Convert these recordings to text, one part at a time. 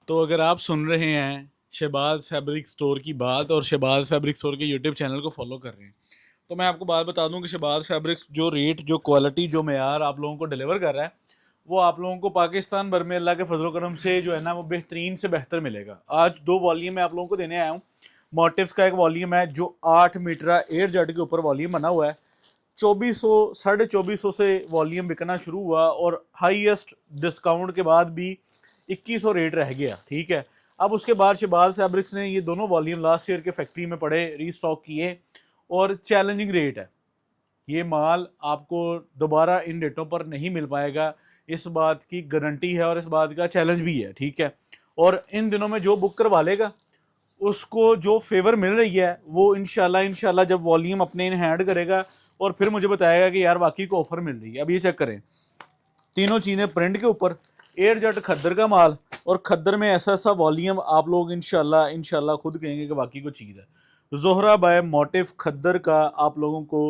तो अगर आप सुन रहे हैं शहबाज फैब्रिक स्टोर की बात और शहबाज फैब्रिक स्टोर के यूट्यूब चैनल को फॉलो कर रहे हैं, तो मैं आपको बात बता दूं कि शहबाज फैब्रिक्स जो रेट, जो क्वालिटी, जो मेयार आप लोगों को डिलीवर कर रहा है, वो आप लोगों को पाकिस्तान भर में अल्लाह के फजल करम से जो है ना, वो बेहतरीन से बेहतर मिलेगा। आज दो वॉल्यूम मैं आप लोगों को देने आया हूँ। मोटिव्स का एक वॉल्यूम है जो 8 मीटर एयर जेट के ऊपर वॉल्यूम बना हुआ है। 2400 2450 से वॉल्यूम बिकना शुरू हुआ और हाईएस्ट डिस्काउंट के बाद भी 2100 रेट रह गया। ठीक है, अब उसके बाद शहबाज फैब्रिक्स ने ये दोनों वॉल्यूम लास्ट ईयर के फैक्ट्री में पड़े, रीस्टॉक किए और चैलेंजिंग रेट है। ये माल आपको दोबारा इन रेटों पर नहीं मिल पाएगा, इस बात की गारंटी है और इस बात का चैलेंज भी है। ठीक है, और इन दिनों में जो बुक करवा लेगा उसको जो फेवर मिल रही है वो इंशाल्लाह जब वॉल्यूम अपने इन हैंड करेगा और फिर मुझे बताएगा कि यार वाकई को ऑफर मिल रही है। अब ये चेक करें, तीनों चीज़ें प्रिंट के ऊपर, एयर जेट खद्दर का माल और खद्दर में ऐसा ऐसा वॉल्यूम आप लोग इंशाल्लाह खुद कहेंगे कि वाकई को चीज़ है। जोहरा बाय मोटिव खद्दर का आप लोगों को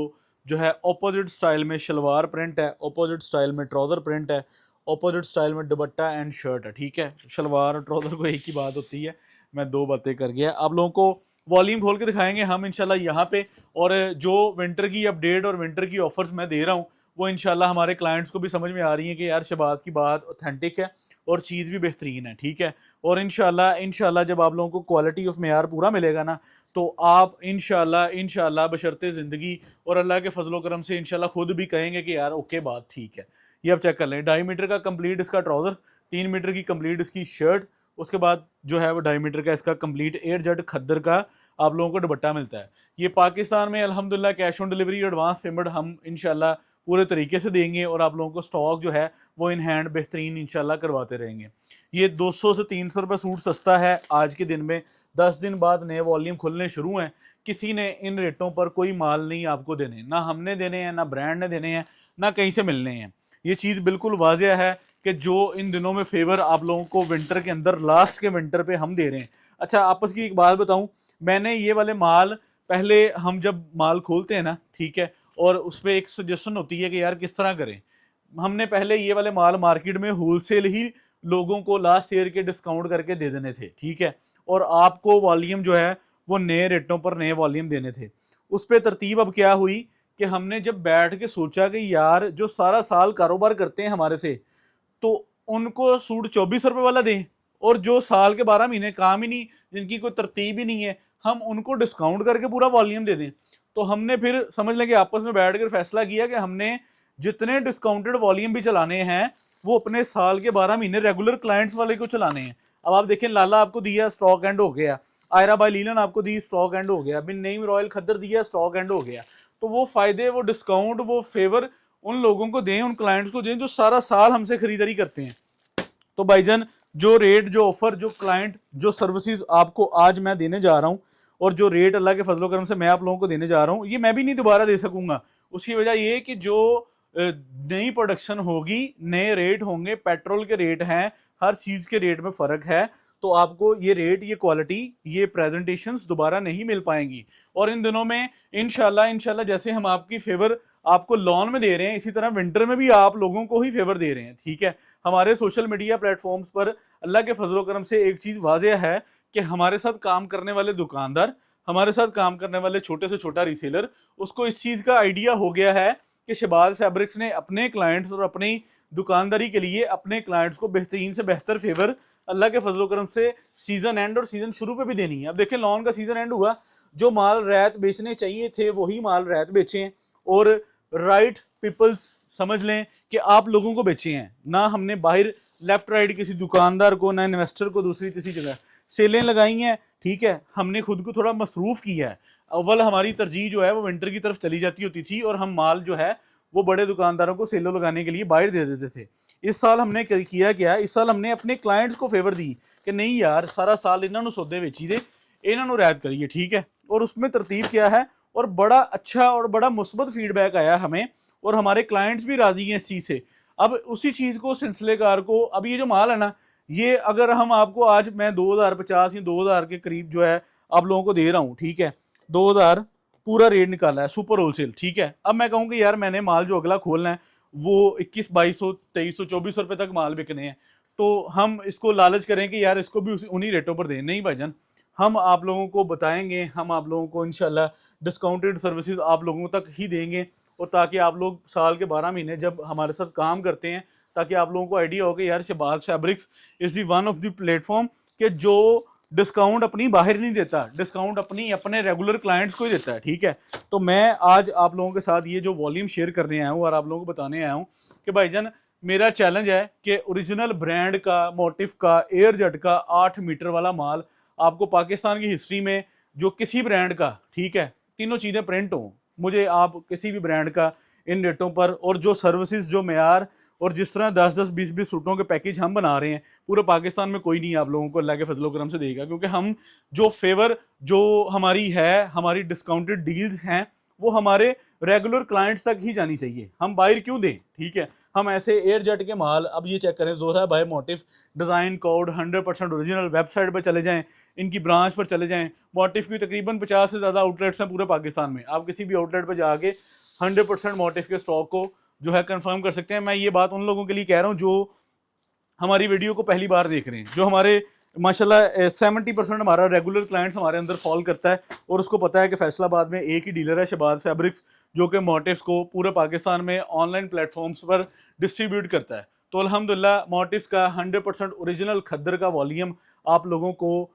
जो है ऑपोजिट स्टाइल में शलवार प्रिंट है, ऑपोजिट स्टाइल में ट्राउज़र प्रिंट है, ऑपोजिट स्टाइल में दुपट्टा एंड शर्ट है। ठीक है, शलवार और ट्राउज़र को एक ही बात होती है, मैं दो बातें कर गया। आप लोगों को वॉल्यूम खोल के दिखाएंगे हम इंशाल्लाह यहाँ पे। और जो विंटर की अपडेट और विंटर की ऑफर्स मैं दे रहा हूँ वो इंशाल्लाह हमारे क्लाइंट्स को भी समझ में आ रही है कि यार शहबाज की बात ऑथेंटिक है और चीज़ भी बेहतरीन है। ठीक है, और इंशाल्लाह जब आप लोगों को क्वालिटी ऑफ मेयार पूरा मिलेगा ना, तो आप इंशाल्लाह बशर्ते ज़िंदगी और अल्लाह के फजलो करम से इंशाल्लाह खुद भी कहेंगे कि यार ओके बात ठीक है। ये आप चेक कर लें, 2.5 मीटर का कंप्लीट इसका ट्राउज़र, 3 मीटर की कंप्लीट इसकी शर्ट, उसके बाद जो है वो 2.5 मीटर का इसका कंप्लीट एयर जेट खद्दर का आप लोगों को दुपट्टा मिलता है। ये पाकिस्तान में अल्हम्दुलिल्लाह cash on delivery advance payment हम इंशाल्लाह पूरे तरीके से देंगे और आप लोगों को स्टॉक जो है वो इन हैंड बेहतरीन इंशाल्लाह करवाते रहेंगे। ये 200 से 300 रुपये सूट सस्ता है आज के दिन में। 10 दिन बाद नए वॉल्यूम खुलने शुरू हैं। किसी ने इन रेटों पर कोई माल नहीं आपको देने, ना हमने देने हैं, ना ब्रांड ने देने हैं, ना कहीं से मिलने हैं। ये चीज़ बिल्कुल वाजिया है कि जो इन दिनों में फेवर आप लोगों को विंटर के अंदर, लास्ट के विंटर पे हम दे रहे हैं। अच्छा, आपस की एक बात बताऊं, मैंने ये वाले माल पहले, हम जब माल खोलते हैं ना, ठीक है, और उस पर एक सजेशन होती है कि यार किस तरह करें, हमने पहले ये वाले माल मार्केट में होलसेल ही लोगों को लास्ट ईयर के डिस्काउंट करके दे देने थे। ठीक है, और आपको वॉल्यूम जो है वो नए रेटों पर नए वॉल्यूम देने थे। उस पर तरतीब अब क्या हुई कि हमने जब बैठ के सोचा कि यार जो सारा साल कारोबार करते हैं हमारे से, तो उनको सूट 2400 रुपये वाला दें, और जो साल के 12 महीने काम ही नहीं, जिनकी कोई तरतीब ही नहीं है, हम उनको डिस्काउंट करके पूरा वॉल्यूम दे दें। तो हमने फिर समझ लें कि आपस में बैठ कर फैसला किया कि हमने जितने डिस्काउंटेड वॉल्यूम भी चलाने हैं वो अपने साल के 12 महीने रेगुलर क्लाइंट्स वाले को चलाने हैं। अब आप देखें, लाला आपको दिया, स्टॉक एंड हो गया। आयरा बाय लीलन आपको दी, स्टॉक एंड हो गया। बिन नईम रॉयल खद्दर दिया, स्टॉक एंड हो गया। तो वो फायदे, वो डिस्काउंट, वो फेवर उन लोगों को दें, उन क्लाइंट्स को दें जो सारा साल हमसे खरीदारी करते हैं। तो भाईजान, जो रेट, जो ऑफर, जो क्लाइंट, जो सर्विसेज आपको आज मैं देने जा रहा हूँ और जो रेट अल्लाह के फजलो करम से मैं आप लोगों को देने जा रहा हूँ, ये मैं भी नहीं दोबारा दे सकूंगा। उसकी वजह ये कि जो नई प्रोडक्शन होगी, नए रेट होंगे, पेट्रोल के रेट हैं, हर चीज़ के रेट में फ़र्क है। तो आपको ये रेट, ये क्वालिटी, ये प्रेजेंटेशंस दोबारा नहीं मिल पाएंगी। और इन दिनों में इंशाल्लाह जैसे हम आपकी फेवर आपको लॉन में दे रहे हैं, इसी तरह विंटर में भी आप लोगों को ही फेवर दे रहे हैं। ठीक है, हमारे सोशल मीडिया प्लेटफॉर्म्स पर अल्लाह के फजलो करम से एक चीज़ वाज़ेह है कि हमारे साथ काम करने वाले दुकानदार, हमारे साथ काम करने वाले छोटे से छोटा रीसेलर, उसको इस चीज़ का आइडिया हो गया है कि शहबाज फैब्रिक्स ने अपने क्लाइंट्स और अपनी दुकानदारी के लिए अपने क्लाइंट्स को बेहतरीन से बेहतर फेवर अल्लाह के फजलो करम से सीजन एंड और सीजन शुरू पे भी देनी है। अब देखें, लॉन का सीजन एंड हुआ, जो माल रैत बेचने चाहिए थे वही माल रैत बेचे हैं, और राइट पीपल्स समझ लें कि आप लोगों को बेचे हैं। ना हमने बाहर लेफ्ट राइट किसी दुकानदार को, ना इन्वेस्टर को दूसरी तीसरी जगह सेलें लगाई हैं। ठीक है, हमने खुद को थोड़ा मसरूफ़ किया है। अव्वल हमारी तरजीह जो है वो विंटर की तरफ चली जाती होती थी और हम माल जो है वो बड़े दुकानदारों को सेलों लगाने के लिए बाहर दे देते थे। इस साल हमने किया क्या, इस साल हमने अपने क्लाइंट्स को फेवर दी कि नहीं यार, सारा साल इन्होंने सौदे बेची दे, इन्होंने रैद करिए। ठीक है, और उसमें तरतीब क्या है, और बड़ा अच्छा और बड़ा मुस्बत फीडबैक आया हमें, और हमारे क्लाइंट्स भी राजी हैं इस चीज़ से। अब उसी चीज़ को, सिलसिलेकार को, अब ये जो माल है ना, ये अगर हम आपको आज मैं 2050 या 2000 के करीब जो है आप लोगों को दे रहा हूँ, ठीक है, 2000 पूरा रेट निकाला है सुपर होलसेल। ठीक है, अब मैं कहूँ कि यार मैंने माल जो अगला खोलना है वो 2100, 2200, 2400 रुपये तक माल बिकने हैं, तो हम इसको लालच करें कि यार इसको भी उन्हीं रेटों पर दें। नहीं भाईजान, हम आप लोगों को बताएंगे, हम आप लोगों को इंशाल्लाह डिस्काउंटेड सर्विसेज आप लोगों तक ही देंगे, और ताकि आप लोग साल के 12 महीने जब हमारे साथ काम करते हैं, ताकि आप लोगों को आइडिया हो कि यार Shahbaz fabrics is the one of the platform के जो डिस्काउंट अपनी बाहर नहीं देता, डिस्काउंट अपने रेगुलर क्लाइंट्स को ही देता है। ठीक है, तो मैं आज आप लोगों के साथ ये जो वॉल्यूम शेयर करने आया हूँ और आप लोगों को बताने आया हूँ कि भाईजान मेरा चैलेंज है कि ओरिजिनल ब्रांड का, मोटिफ का, एयर जेट का 8 मीटर वाला माल आपको पाकिस्तान की हिस्ट्री में जो किसी ब्रांड का, ठीक है, तीनों चीज़ें प्रिंट हो, मुझे आप किसी भी ब्रांड का इन रेटों पर, और जो सर्विसेज, जो मेयार, और जिस तरह 10-10, 20-20 सूटों के पैकेज हम बना रहे हैं, पूरे पाकिस्तान में कोई नहीं आप लोगों को अल्लाह के फजलो करम से देगा। क्योंकि हम जो फेवर जो हमारी है, हमारी डिस्काउंटेड डील्स हैं, वो हमारे रेगुलर क्लाइंट्स तक ही जानी चाहिए। हम बाहर क्यों दें? ठीक है, हम ऐसे एयर जेट के माल, अब ये चेक करें, Zohra by motif, design code 100% original, website पर चले जाएं, इनकी ब्रांच पर चले जाएं, मोटिफ की तकरीबन 50 से ज़्यादा आउटलेट्स हैं पूरे पाकिस्तान में। आप किसी भी आउटलेट पर जाके 100% मोटिफ के स्टॉक को जो है कंफर्म कर सकते हैं। मैं ये बात उन लोगों के लिए कह रहा हूँ जो हमारी वीडियो को पहली बार देख रहे हैं, जो हमारे माशाल्लाह 70% हमारा रेगुलर क्लाइंट्स हमारे अंदर फॉल करता है, और उसको पता है कि फैसलाबाद में एक ही डीलर है, शहबाज फैब्रिक्स, जो कि मोटिफ्स को पूरे पाकिस्तान में ऑनलाइन प्लेटफॉर्म्स पर डिस्ट्रीब्यूट करता है। तो अल्हम्दुलिल्लाह मोटिफ्स का 100% ओरिजिनल खद्दर का वॉल्यूम आप लोगों को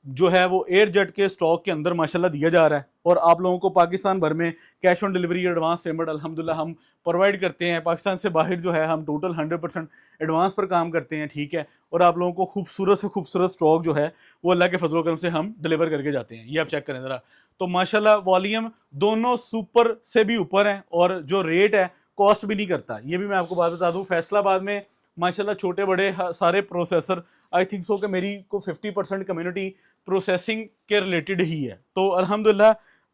जो है वो एयर जेट के स्टॉक के अंदर माशाल्लाह दिया जा रहा है, और आप लोगों को पाकिस्तान भर में cash on delivery, advance payment अल्हम्दुलिल्लाह हम प्रोवाइड करते हैं। पाकिस्तान से बाहर जो है हम टोटल 100% एडवांस पर काम करते हैं। ठीक है, और आप लोगों को खूबसूरत से खूबसूरत स्टॉक जो है वो अल्लाह के फजलो करम से हम डिलीवर करके जाते हैं। ये आप चेक करें ज़रा, तो माशाल्लाह वॉल्यूम दोनों सुपर से भी ऊपर हैं, और जो रेट है कॉस्ट भी नहीं करता। ये भी मैं आपको बात बता दूँ, फैसलाबाद में माशाल्लाह छोटे बड़े सारे प्रोसेसर, आई थिंक सो कि मेरी को 50% कम्युनिटी प्रोसेसिंग के रिलेटेड ही है। तो अल्हम्दुलिल्लाह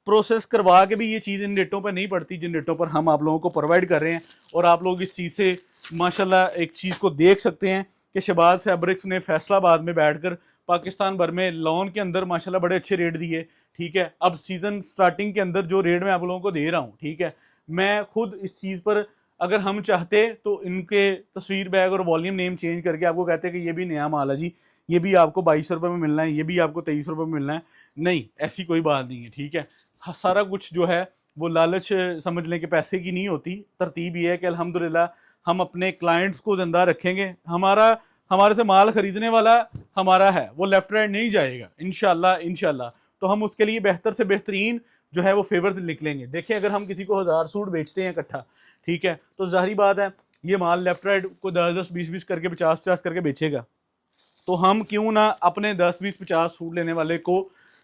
प्रोसेस करवा के भी ये चीज़ इन रेटों पर नहीं पड़ती जिन रेटों पर हम आप लोगों को प्रोवाइड कर रहे हैं। और आप लोग इस चीज़ से माशाल्लाह एक चीज़ को देख सकते हैं कि शहबाज फैब्रिक्स ने फैसलाबाद में बैठकर पाकिस्तान भर में लॉन के अंदर माशाल्लाह बड़े अच्छे रेट दिए। ठीक है, अब सीज़न स्टार्टिंग के अंदर जो रेट मैं आप लोगों को दे रहा हूँ, ठीक है, मैं खुद इस चीज़ पर अगर हम चाहते तो इनके तस्वीर बैग और वॉल्यूम नेम चेंज करके आपको कहते हैं कि ये भी नया माल है जी, ये भी आपको 2200 रुपये में मिलना है, ये भी आपको 2300 रुपये में मिलना है। नहीं, ऐसी कोई बात नहीं है। ठीक है, सारा कुछ जो है वो लालच समझ लें कि पैसे की नहीं होती। तरतीब ये है कि अल्हम्दुलिल्लाह हम अपने क्लाइंट्स को ज़िंदा रखेंगे। हमारे से माल ख़रीदने वाला हमारा है, वो लेफ़्ट राइट नहीं जाएगा इंशाल्लाह। तो हम उसके लिए बेहतर से बेहतरीन जो है वो फेवर्स निकलेंगे। देखिए, अगर हम किसी को 1000 सूट बेचते हैं इकट्ठा, ठीक है, तो जाहिर बात है ये माल लेफ्ट राइट को 10-10, 20-20 करके 50-50 करके बेचेगा। तो हम क्यों ना अपने 10-20-50 सूट लेने वाले को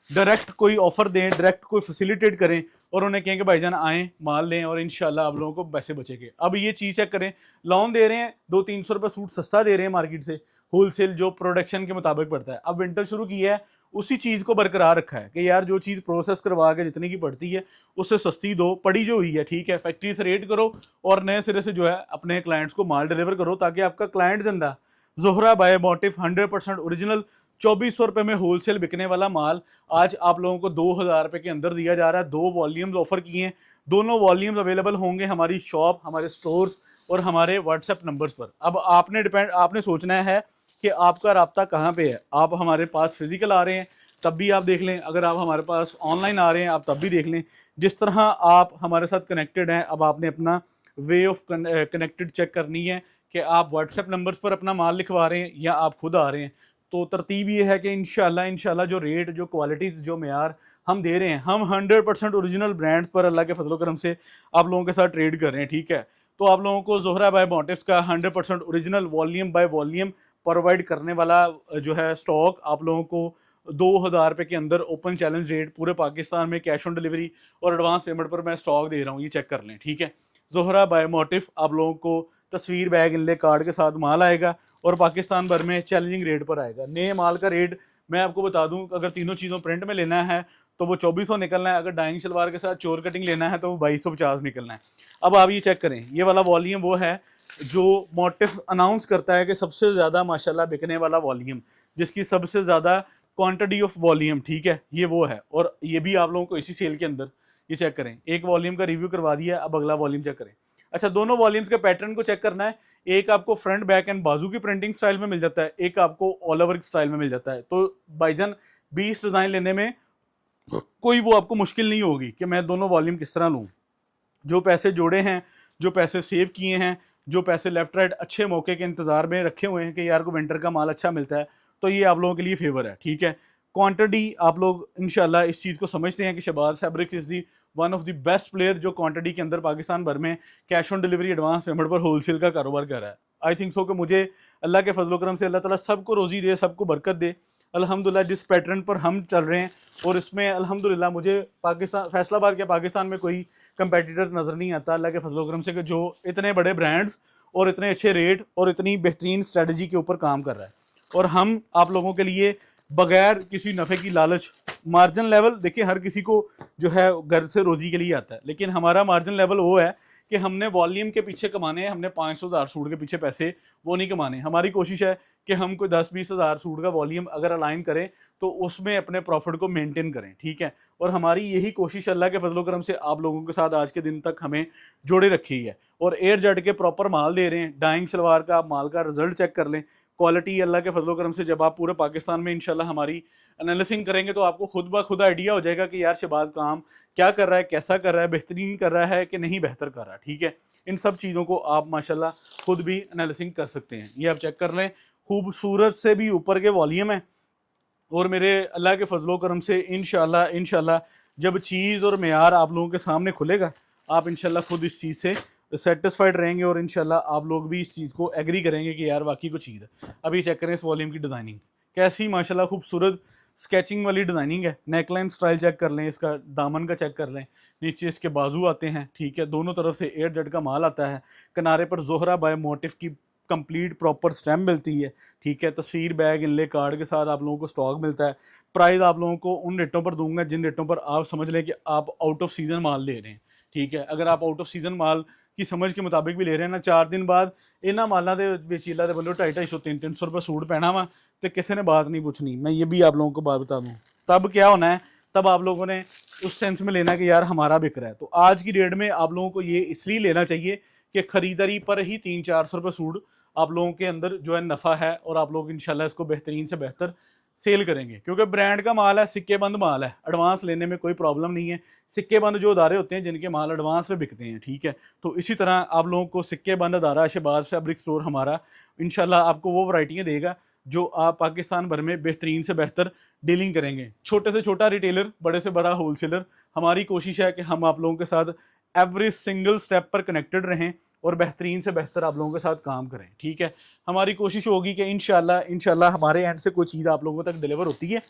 डायरेक्ट कोई ऑफर दें, डायरेक्ट कोई फैसिलिटेट करें, और उन्हें कहें कि भाईजान आएँ माल लें, और इंशाल्लाह आप लोगों को पैसे बचेंगे। अब ये चीज़ चेक करें, लोन दे रहे हैं 200-300 रुपये सूट सस्ता दे रहे हैं मार्केट से, होलसेल जो प्रोडक्शन के मुताबिक पड़ता है। अब विंटर शुरू किया है, उसी चीज़ को बरकरार रखा है कि यार जो चीज़ प्रोसेस करवा के जितने की पड़ती है उससे सस्ती दो, पड़ी जो हुई है, ठीक है, फैक्ट्री से रेट करो और नए सिरे से जो है अपने क्लाइंट्स को माल डिलीवर करो, ताकि आपका क्लाइंट जिंदा। जोहरा बाय मोटिफ 100% ओरिजिनल 2400 रुपये में होलसेल बिकने वाला माल आज आप लोगों को 2000 रुपये के अंदर दिया जा रहा है। 2 वॉल्यूम्स ऑफर किए हैं, दोनों वॉल्यूम्स अवेलेबल होंगे हमारी शॉप, हमारे स्टोर्स और हमारे व्हाट्सएप नंबर्स पर। अब आपने सोचना है कि आपका राब्ता कहाँ पे है। आप हमारे पास फिजिकल आ रहे हैं तब भी आप देख लें, अगर आप हमारे पास ऑनलाइन आ रहे हैं आप तब भी देख लें। जिस तरह आप हमारे साथ कनेक्टेड हैं, अब आपने अपना वे ऑफ कनेक्टेड चेक करनी है कि आप व्हाट्सएप नंबर्स पर अपना माल लिखवा रहे हैं या आप खुद आ रहे हैं। तो तरतीब ये है कि इंशाल्लाह जो रेट, जो क्वालिटीज़, जो मेयार हम दे रहे हैं, हम 100% ओरिजिनल ब्रांड्स पर अल्लाह के फजलो करम से आप लोगों के साथ ट्रेड कर रहे हैं। ठीक है, तो आप लोगों को जोहरा बाय मोटिफ्स का 100% original volume by volume provide करने वाला जो है स्टॉक आप लोगों को 2000 रुपये के अंदर ओपन चैलेंज रेट पूरे पाकिस्तान में कैश ऑन डिलीवरी और एडवांस पेमेंट पर मैं स्टॉक दे रहा हूँ, ये चेक कर लें। ठीक है, जोहरा बाय मोटिफ आप लोगों को तस्वीर बैग इनले कार्ड के साथ माल आएगा और पाकिस्तान भर में चैलेंजिंग रेट पर आएगा। नए माल का रेट मैं आपको बता दूं, अगर तीनों चीज़ों प्रिंट में लेना है तो वो 2400 निकलना है, अगर डाइंग शलवार के साथ चोर कटिंग लेना है तो वो 2250 निकलना है। अब आप ये चेक करें, ये वाला वॉल्यूम वो है जो मोटिफ अनाउंस करता है कि सबसे ज़्यादा माशाल्लाह बिकने वाला वॉल्यूम, जिसकी सबसे ज़्यादा क्वांटिटी ऑफ वॉल्यूम, ठीक है, ये वो है। और ये भी आप लोगों को इसी सेल के अंदर ये चेक करें, एक वॉल्यूम का रिव्यू करवा दिया, अब अगला वॉल्यूम चेक करें। अच्छा, दोनों वॉल्यूम्स के पैटर्न को चेक करना है। एक आपको फ्रंट बैक एंड बाजू की प्रिंटिंग स्टाइल में मिल जाता है, एक आपको ऑल ओवर स्टाइल में मिल जाता है। तो भाईजान 20 डिज़ाइन लेने में कोई वो आपको मुश्किल नहीं होगी कि मैं दोनों वॉल्यूम किस तरह लूँ। जो पैसे जोड़े हैं, जो पैसे सेव किए हैं, जो पैसे लेफ्ट राइट अच्छे मौके के इंतज़ार में रखे हुए हैं कि यार को विंटर का माल अच्छा मिलता है, तो ये आप लोगों के लिए फेवर है, ठीक है। क्वांटिटी आप लोग इंशाल्लाह इस चीज़ को समझते हैं कि Shahbaz fabrics is the one of the best player जो क्वांटिटी के अंदर पाकिस्तान भर में cash on delivery advance payment पर होलसेल का कारोबार कर रहा है। आई थिंक सो कि मुझे अल्लाह के फजल करम से अल्लाह ताला सबको रोज़ी दे, सबको बरकत दे। अल्हम्दुलिल्लाह जिस पैटर्न पर हम चल रहे हैं और इसमें अल्हम्दुलिल्लाह मुझे पाकिस्तान फैसलाबाद के पाकिस्तान में कोई कंपेटिटर नज़र नहीं आता अल्लाह के फजल करम से कि जो इतने बड़े ब्रांड्स और इतने अच्छे रेट और इतनी बेहतरीन स्ट्रेटजी के ऊपर काम कर रहा है। और हम आप लोगों के लिए बगैर किसी नफ़े की लालच, मार्जिन लेवल देखिए हर किसी को जो है घर से रोज़ी के लिए आता है, लेकिन हमारा मार्जिन लेवल वो है कि हमने वॉल्यूम के पीछे कमाने हैं, हमने 500,000 सूट के पीछे पैसे वो नहीं कमाने। हमारी कोशिश है कि हम कोई 10-20 हज़ार सूट का वॉल्यूम अगर अलाइन करें तो उसमें अपने प्रॉफिट को मेंटेन करें, ठीक है। और हमारी यही कोशिश अल्लाह के फजल करम से आप लोगों के साथ आज के दिन तक हमें जोड़े रखी है। और एयर जेट के प्रॉपर माल दे रहे हैं। डाइंग सलवार का माल का रिजल्ट चेक कर लें, क्वालिटी अल्लाह के फजल करम से जब आप पूरे पाकिस्तान में इंशाल्लाह हमारी एनालिसिंग करेंगे तो आपको खुद ब खुद आइडिया हो जाएगा कि यार शहबाज काम क्या कर रहा है, कैसा कर रहा है, बेहतरीन कर रहा है कि नहीं बेहतर कर रहा है, ठीक है। इन सब चीज़ों को आप माशाल्लाह खुद भी एनालिसिंग कर सकते हैं। ये आप चेक कर लें, खूबसूरत से भी ऊपर के वॉल्यूम है। और मेरे अल्लाह के फजलो करम से इंशाल्लाह जब चीज़ और मेयार आप लोगों के सामने खुलेगा, आप इंशाल्लाह खुद इस चीज़ से सेटिस्फाइड रहेंगे और इंशाल्लाह आप लोग भी इस चीज़ को एग्री करेंगे कि यार वाकई को चीज़ है। अभी चेक करें इस वॉल्यूम की डिज़ाइनिंग कैसी माशाल्लाह खूबसूरत स्केचिंग वाली डिज़ाइनिंग है। नेकलाइन स्टाइल चेक कर लें, इसका दामन का चेक कर लें, नीचे इसके बाजू आते हैं, ठीक है। दोनों तरफ से एयर जेट का माल आता है, किनारे पर जोहरा बाय मोटिफ की कंप्लीट प्रॉपर स्टैम्प मिलती है, ठीक है। तस्वीर बैग इनले कार्ड के साथ आप लोगों को स्टॉक मिलता है। प्राइस आप लोगों को उन रेटों पर दूंगा जिन रेटों पर आप समझ लें कि आप आउट ऑफ सीज़न माल ले रहे हैं, ठीक है। अगर आप आउट ऑफ सीज़न माल की समझ के मुताबिक भी ले रहे हैं ना, 4 दिन बाद इन्होंने मालों के विचीला के बंदे 250-300 रुपये सूट पहना वा तो किसी ने बात नहीं पूछनी। मैं ये भी आप लोगों को बात बता दूँ, तब क्या होना है, तब आप लोगों ने उस सेंस में लेना है कि यार हमारा बिक रहा है। तो आज की डेट में आप लोगों को ये इसलिए लेना चाहिए कि ख़रीदारी पर ही 300-400 रुपये सूट आप लोगों के अंदर जो है नफ़ा है और आप लोग इंशाल्लाह इसको बेहतरीन से बेहतर सेल करेंगे, क्योंकि ब्रांड का माल है, सिक्के बंद माल है, एडवांस लेने में कोई प्रॉब्लम नहीं है। सिक्के बंद जो अदारे होते हैं जिनके माल एडवांस पे बिकते हैं, ठीक है। तो इसी तरह आप लोगों को सिक्के बंद अदारा शहबाज फैब्रिक स्टोर हमारा इंशाल्लाह आपको वो वैरायटियाँ देगा जो आप पाकिस्तान भर में बेहतरीन से बेहतर डीलिंग करेंगे। छोटे से छोटा रिटेलर, बड़े से बड़ा होलसेलर, हमारी कोशिश है कि हम आप लोगों के साथ एवरी सिंगल स्टेप पर कनेक्टेड रहें और बेहतरीन से बेहतर आप लोगों के साथ काम करें, ठीक है। हमारी कोशिश होगी कि इंशाल्लाह हमारे एंड से कोई चीज़ आप लोगों तक डिलीवर होती है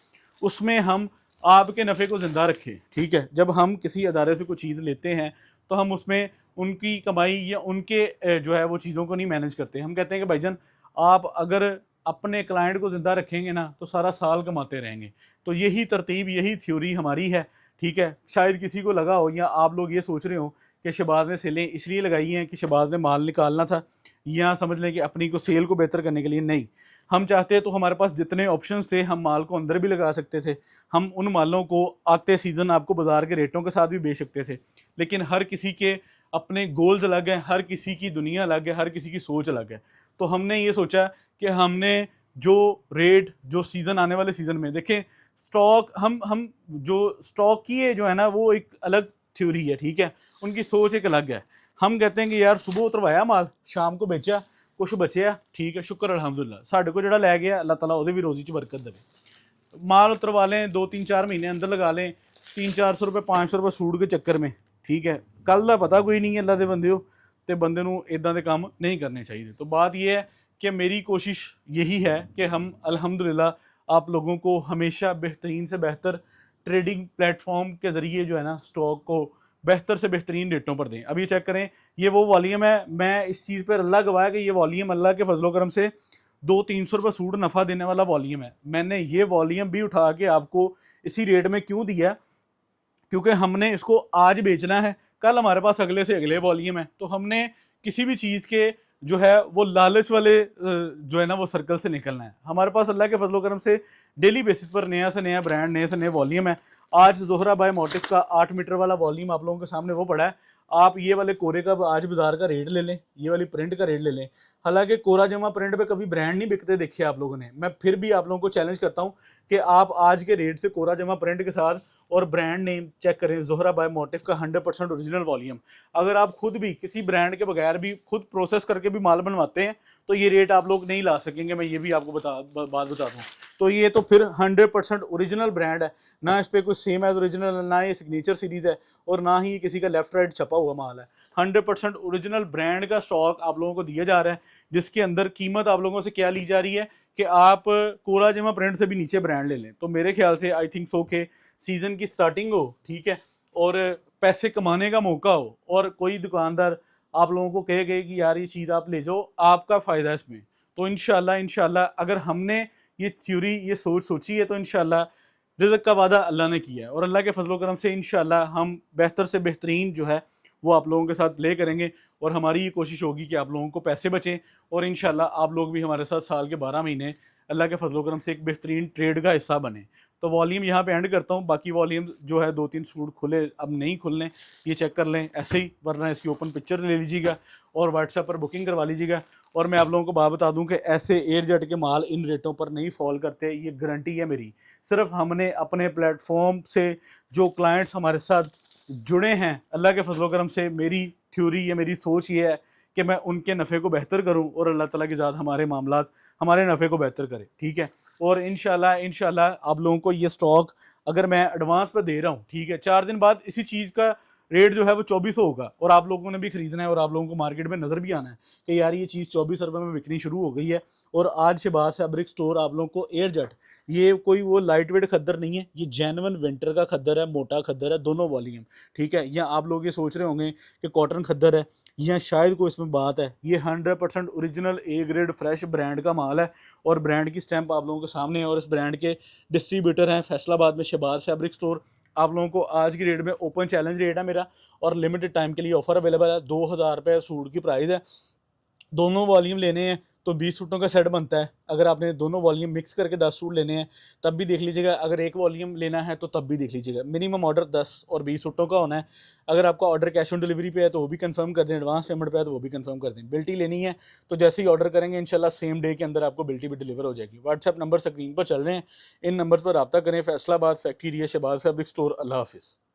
उसमें हम आपके नफ़े को ज़िंदा रखें, ठीक है। जब हम किसी अदारे से कोई चीज़ लेते हैं तो हम उसमें उनकी कमाई या उनके जो है वो चीज़ों को नहीं मैनेज करते। हम कहते हैं कि भाईजान आप अगर अपने क्लाइंट को ज़िंदा रखेंगे ना तो सारा साल कमाते रहेंगे। तो यही तरतीब, यही थ्योरी हमारी है, ठीक है। शायद किसी को लगा हो या आप लोग ये सोच रहे हो कि शहबाज ने सेलें इसलिए लगाई हैं कि शहबाज ने माल निकालना था, या समझ लें कि अपनी को सेल को बेहतर करने के लिए। नहीं, हम चाहते तो हमारे पास जितने ऑप्शंस थे हम माल को अंदर भी लगा सकते थे, हम उन मालों को आते सीज़न आपको बाज़ार के रेटों के साथ भी बेच सकते थे। लेकिन हर किसी के अपने गोल्स अलग हैं, हर किसी की दुनिया अलग है, हर किसी की सोच अलग है। तो हमने ये सोचा कि हमने जो रेट जो सीज़न आने वाले सीज़न में देखें स्टॉक, हम जो स्टॉक की है जो है ना वो एक अलग थ्योरी है, ठीक है। उनकी सोच एक अलग है। हम कहते हैं कि यार सुबह उतरवाया माल, शाम को बेचा, कुछ बचया, ठीक है, शुक्र अल्हम्दुलिल्लाह। साढ़े को जो लै गया अल्लाह ताला ਉਹਦੇ भी रोज़ी च बरकत देवे। माल उतरवा लें, 2-3-4 महीने अंदर लगा लें, 300-400 रुपये 500 रुपये सूट के चक्कर में, ठीक है। कल का पता कोई नहीं है अल्लाह के बंदे हो, तो बंदे नूं इदां दे काम नहीं करने चाहिए। तो बात यह है कि मेरी कोशिश यही है कि हम अल्हम्दुलिल्लाह आप लोगों को हमेशा बेहतरीन से बेहतर ट्रेडिंग प्लेटफॉर्म के ज़रिए जो है ना स्टॉक को बेहतर से बेहतरीन रेटों पर दें। अभी चेक करें, ये वो वॉल्यूम है, मैं इस चीज़ पर अल्लाह गवाह कि ये वॉल्यूम अल्लाह के फजलो करम से 200-300 रुपये सूट नफ़ा देने वाला वॉल्यूम है। मैंने ये वॉल्यूम भी उठा के आपको इसी रेट में क्यों दिया, क्योंकि हमने इसको आज बेचना है, कल हमारे पास अगले से अगले वॉल्यूम है। तो हमने किसी भी चीज़ के जो है वो लालच वाले जो है ना वो सर्कल से निकलना है। हमारे पास अल्लाह के फजलो करम से डेली बेसिस पर नया से नया ब्रांड, नए से नए वॉल्यूम है। आज जोहरा बाय मोटिफ का 8 मीटर वाला वॉल्यूम आप लोगों के सामने वो पड़ा है। आप ये वाले कोरे का आज बाजार का रेट ले लें, ये वाली प्रिंट का रेट ले लें। हालांकि कोरा जमा प्रिंट पे कभी ब्रांड नहीं बिकते देखे आप लोगों ने, मैं फिर भी आप लोगों को चैलेंज करता हूँ कि आप आज के रेट से कोरा जमा प्रिंट के साथ और ब्रांड नेम चेक करें, ज़ोहरा बाय मोटिव का 100% ओरिजिनल वॉल्यूम। अगर आप खुद भी किसी ब्रांड के बगैर भी खुद प्रोसेस करके भी माल बनवाते हैं तो ये रेट आप लोग नहीं ला सकेंगे, मैं ये भी आपको बात बता दूँ। तो ये तो फिर 100% ओरिजिनल ब्रांड है, ना इस पर कोई सेम एज ओरिजिनल, ना ये सिग्नेचर सीरीज़ है और ना ही किसी का लेफ्ट राइट छपा हुआ माल है। 100% ओरिजिनल ब्रांड का स्टॉक आप लोगों को दिया जा रहा है, जिसके अंदर कीमत आप लोगों से क्या ली जा रही है कि आप कोरा जमा प्रिंट से भी नीचे ब्रांड ले लें। तो मेरे ख्याल से आई थिंक सो के सीज़न की स्टार्टिंग हो, ठीक है, और पैसे कमाने का मौका हो और कोई दुकानदार आप लोगों को कहे गए कि यार ये चीज़ आप ले जाओ, आपका फ़ायदा है इसमें। तो इंशाल्लाह अगर हमने ये थ्योरी, ये सोची है, तो इंशाल्लाह रिज़्क़ का वादा अल्लाह ने किया है और अल्लाह के फजल करम से इंशाल्लाह हम बेहतर से बेहतरीन जो है वो आप लोगों के साथ प्ले करेंगे और हमारी ये कोशिश होगी कि आप लोगों को पैसे बचें और इंशाल्लाह आप लोग भी हमारे साथ साल के 12 महीने अल्लाह के फजल करम से एक बेहतरीन ट्रेड का हिस्सा बने। तो वॉल्यूम यहाँ पे एंड करता हूँ, बाकी वॉल्यूम जो है 2-3 सूट खुले अब नहीं खुलने, ये चेक कर लें ऐसे ही, वरना इसकी ओपन पिक्चर ले लीजिएगा और व्हाट्सएप पर बुकिंग करवा लीजिएगा। और मैं आप लोगों को बात बता दूं कि ऐसे एयरजेट के माल इन रेटों पर नहीं फॉल करते, ये गारंटी है मेरी। सिर्फ हमने अपने प्लेटफॉर्म से जो क्लाइंट्स हमारे साथ जुड़े हैं, अल्लाह के फजल करम से मेरी थ्योरी या मेरी सोच ये है कि मैं उनके नफ़े को बेहतर करूं और अल्लाह ताला की ज़ात हमारे मामलात हमारे नफ़े को बेहतर करे, ठीक है। और इंशाल्लाह आप लोगों को ये स्टॉक अगर मैं एडवांस पर दे रहा हूँ, ठीक है, 4 दिन बाद इसी चीज़ का रेट जो है वो 2400 होगा और आप लोगों ने भी खरीदना है और आप लोगों को मार्केट में नज़र भी आना है कि यार ये चीज़ 24 रुपये में बिकनी शुरू हो गई है। और आज शहबाज फैब्रिक स्टोर आप लोगों को एयरजेट, ये कोई वो लाइट वेट खद्दर नहीं है, ये जेन्युइन विंटर का खद्दर है, मोटा खद्दर है, दोनों वॉल्यूम, ठीक है। या आप लोग ये सोच रहे होंगे कि कॉटन खद्दर है, या शायद कोई इसमें बात है, ये 100% original A grade fresh brand का माल है और ब्रांड की स्टैंप आप लोगों के सामने है। और इस ब्रांड के डिस्ट्रीब्यूटर हैं फैसलाबाद में शहबाज फैब्रिक स्टोर। आप लोगों को आज की रेट में ओपन चैलेंज रेट है मेरा और लिमिटेड टाइम के लिए ऑफर अवेलेबल है। 2000 रुपये सूट की प्राइस है, दोनों वॉल्यूम लेने हैं तो 20 सूटों का सेट बनता है। अगर आपने दोनों वॉल्यूम मिक्स करके 10 सूट लेने हैं तब भी देख लीजिएगा, अगर एक वॉल्यूम लेना है तो तब भी देख लीजिएगा। मिनिमम ऑर्डर 10 और 20 सूटों का होना है। अगर आपका ऑर्डर कैश ऑन डिलीवरी पे है तो वो भी कंफर्म कर दें, एडवांस पेमेंट पे है तो वो भी कंफर्म कर दें। बिल्टी लेनी है तो जैसे ही ऑर्डर करेंगे इंशाल्लाह सेम डे के अंदर आपको बिल्टी भी डिलीवर हो जाएगी। व्हाट्सएप नंबर स्क्रीन पर चल रहे हैं, इन नंबर पर रब्ता करें। Faisalabad factory, Shahbaz fabric store. अल्लाह हाफिज़।